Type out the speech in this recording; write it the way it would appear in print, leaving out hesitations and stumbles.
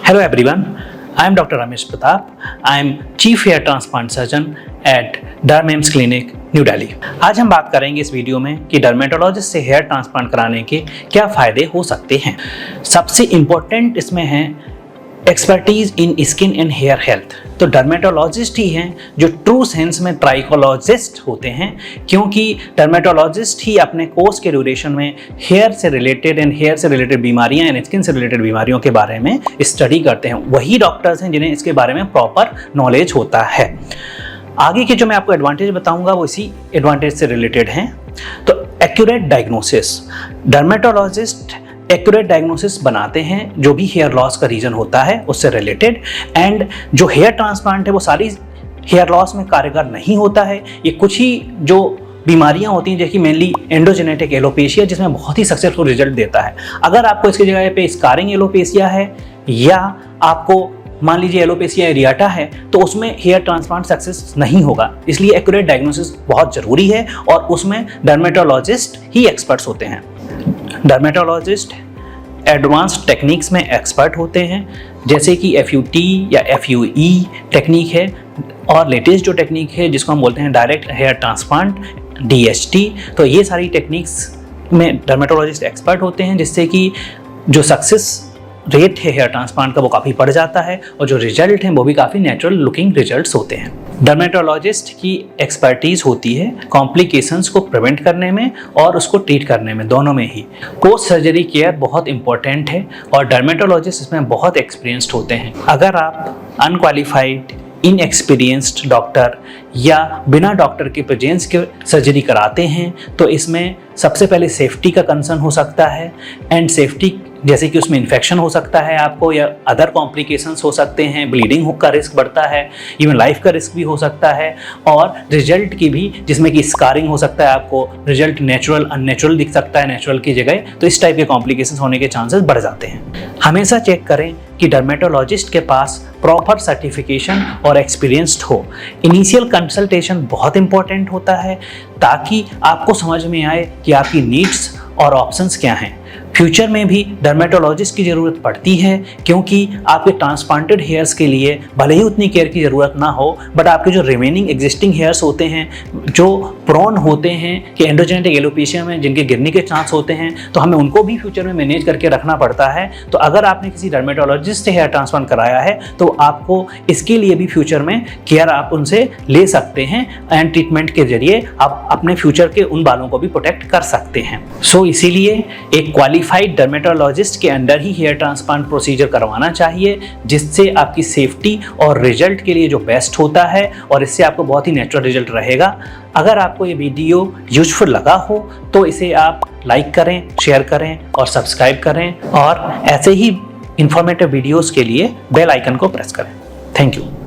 Hello everyone, I am Dr. Ramesh Pratap. I am Chief Hair Transplant Surgeon at Dermems Clinic, new Delhi. आज हम बात करेंगे इस video में कि डर्मेटोलॉजिस्ट से हेयर ट्रांसप्लांट कराने के क्या फ़ायदे हो सकते हैं। सबसे इम्पोर्टेंट इसमें है expertise in skin and hair health. तो डर्मेटोलॉजिस्ट ही हैं जो ट्रू सेंस में ट्राइकोलॉजिस्ट होते हैं, क्योंकि डर्मेटोलॉजिस्ट ही अपने कोर्स के ड्यूरेशन में हेयर से रिलेटेड बीमारियां एंड स्किन से रिलेटेड बीमारियों के बारे में स्टडी करते हैं। वही डॉक्टर्स हैं जिन्हें इसके बारे में प्रॉपर नॉलेज होता है। आगे के जो मैं आपको एडवांटेज बताऊंगा वो इसी एडवांटेज से रिलेटेड हैं। तो accurate diagnosis, dermatologist accurate diagnosis बनाते हैं जो भी हेयर लॉस का रीजन होता है उससे रिलेटेड। एंड जो हेयर ट्रांसप्लांट है वो सारी हेयर लॉस में कारगर नहीं होता है। ये कुछ ही जो बीमारियां होती हैं जैसे मेनली एंडोजेनेटिक एलोपेशिया, जिसमें बहुत ही सक्सेसफुल रिजल्ट देता है। अगर आपको इसकी जगह पे स्कारिंग एलोपेशिया है या आपको मान लीजिए एलोपेशिया एरियाटा है तो उसमें हेयर ट्रांसप्लांट सक्सेस नहीं होगा। इसलिए एक्यूरेट डायग्नोसिस बहुत ज़रूरी है और उसमें डर्मेटोलॉजिस्ट ही एक्सपर्ट्स होते हैं। डर्मेटोलॉजिस्ट एडवांस्ड टेक्निक्स में एक्सपर्ट होते हैं, जैसे कि FUT या FUE टेक्निक है, और लेटेस्ट जो टेक्निक है जिसको हम बोलते हैं डायरेक्ट हेयर ट्रांसप्लांट DHT। तो ये सारी टेक्निक्स में डर्मेटोलॉजिस्ट एक्सपर्ट होते हैं, जिससे कि जो सक्सेस रेट है हेयर ट्रांसप्लांट का वो काफ़ी बढ़ जाता है और जो रिजल्ट हैं वो भी काफ़ी नेचुरल लुकिंग रिजल्ट्स होते हैं। डर्मेटोलॉजिस्ट की एक्सपर्टीज़ होती है कॉम्प्लिकेशंस को प्रिवेंट करने में और उसको ट्रीट करने में, दोनों में ही। पोस्ट सर्जरी केयर बहुत इंपॉर्टेंट है और डर्मेटोलॉजिस्ट इसमें बहुत एक्सपीरियंस्ड होते हैं। अगर आप अनक्वालिफाइड इनएक्सपीरियंस्ड डॉक्टर या बिना डॉक्टर के प्रेजेंस के सर्जरी कराते हैं तो इसमें सबसे पहले सेफ्टी का कंसर्न हो सकता है। एंड सेफ्टी जैसे कि उसमें इन्फेक्शन हो सकता है आपको, या अदर कॉम्प्लिकेशंस हो सकते हैं, ब्लीडिंग का रिस्क बढ़ता है, इवन लाइफ का रिस्क भी हो सकता है, और रिजल्ट की भी, जिसमें कि स्कारिंग हो सकता है, आपको रिजल्ट नेचुरल अननेचुरल दिख सकता है नेचुरल की जगह। तो इस टाइप के कॉम्प्लिकेशंस होने के चांसेस बढ़ जाते हैं। हमेशा चेक करें कि डर्मेटोलॉजिस्ट के पास प्रॉपर सर्टिफिकेशन और एक्सपीरियंस्ड हो। इनिशियल कंसल्टेशन बहुत इंपॉर्टेंट होता है ताकि आपको समझ में आए कि आपकी नीड्स और ऑप्शंस क्या हैं। फ्यूचर में भी डर्मेटोलॉजिस्ट की ज़रूरत पड़ती है, क्योंकि आपके ट्रांसप्लांटेड हेयर्स के लिए भले ही उतनी केयर की ज़रूरत ना हो, बट आपके जो रिमेनिंग एग्जिस्टिंग हेयर्स होते हैं जो प्रोन होते हैं कि एंडोजेनेटिक एलोपेशिया में जिनके गिरने के चांस होते हैं, तो हमें उनको भी फ्यूचर में मैनेज करके रखना पड़ता है। तो अगर आपने किसी डर्मेटोलॉजिस्ट से हेयर ट्रांसप्लांट कराया है तो आपको इसके लिए भी फ्यूचर में केयर आप उनसे ले सकते हैं एंड ट्रीटमेंट के जरिए आप अपने फ्यूचर के उन बालों को भी प्रोटेक्ट कर सकते हैं। सो इसीलिए एक क्वालिफाइड डर्मेटोलॉजिस्ट के अंडर ही हेयर ट्रांसप्लांट प्रोसीजर करवाना चाहिए, जिससे आपकी सेफ्टी और रिजल्ट के लिए जो बेस्ट होता है, और इससे आपको बहुत ही नेचुरल रिजल्ट रहेगा। अगर आपको ये वीडियो यूजफुल लगा हो तो इसे आप लाइक करें, शेयर करें और सब्सक्राइब करें, और ऐसे ही इंफॉर्मेटिव वीडियोस के लिए बेल आइकन को प्रेस करें। Thank you.